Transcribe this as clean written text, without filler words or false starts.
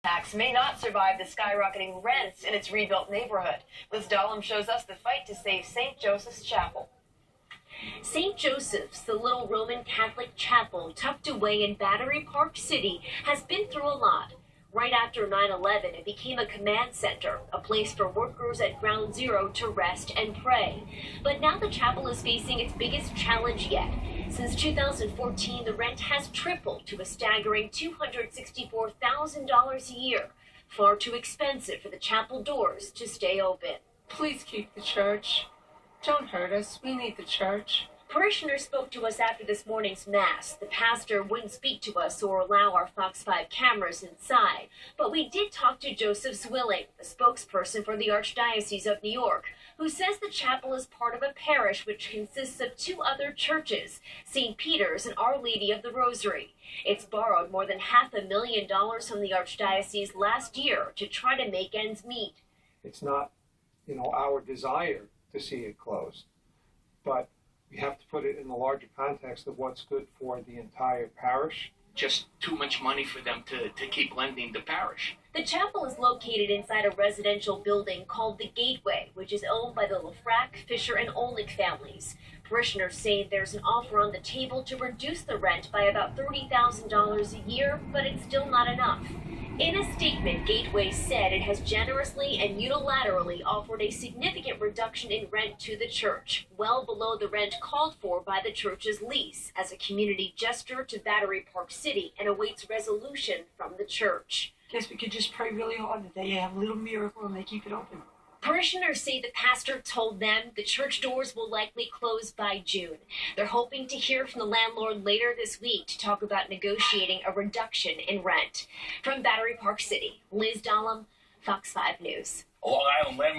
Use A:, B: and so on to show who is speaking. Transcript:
A: Tax may not survive the skyrocketing rents in its rebuilt neighborhood. Liz Dahlem shows us the fight to save St. Joseph's Chapel.
B: St. Joseph's, the little Roman Catholic chapel tucked away in Battery Park City, has been through a lot. Right after 9/11, it became a command center, a place for workers at Ground Zero to rest and pray. But now the chapel is facing its biggest challenge yet. Since 2014, the rent has tripled to a staggering $264,000 a year, far too expensive for the chapel doors to stay open.
C: Please keep the church. Don't hurt us. We need the church.
B: Parishioners spoke to us after this morning's mass. The pastor wouldn't speak to us or allow our Fox5 cameras inside. But we did talk to Joseph Zwilling, the spokesperson for the Archdiocese of New York, who says the chapel is part of a parish which consists of two other churches, St. Peter's and Our Lady of the Rosary. It's borrowed more than $500,000 from the Archdiocese last year to try to make ends meet.
D: It's not, our desire to see it closed, but we have to put it in the larger context of what's good for the entire parish.
E: Just too much money for them to keep lending the parish.
B: The chapel is located inside a residential building called the Gateway, which is owned by the Lafrac, Fisher, and Olick families. Parishioners say there's an offer on the table to reduce the rent by about $30,000 a year, but it's still not enough. In a statement, Gateway said it has generously and unilaterally offered a significant reduction in rent to the church, well below the rent called for by the church's lease, as a community gesture to Battery Park City, and awaits resolution from the church.
F: Guess we could just pray really hard that they have a little miracle and they keep it open.
B: Parishioners say the pastor told them the church doors will likely close by June. They're hoping to hear from the landlord later this week to talk about negotiating a reduction in rent. From Battery Park City, Liz Dahlem, Fox 5 News.
E: Long Island landmark.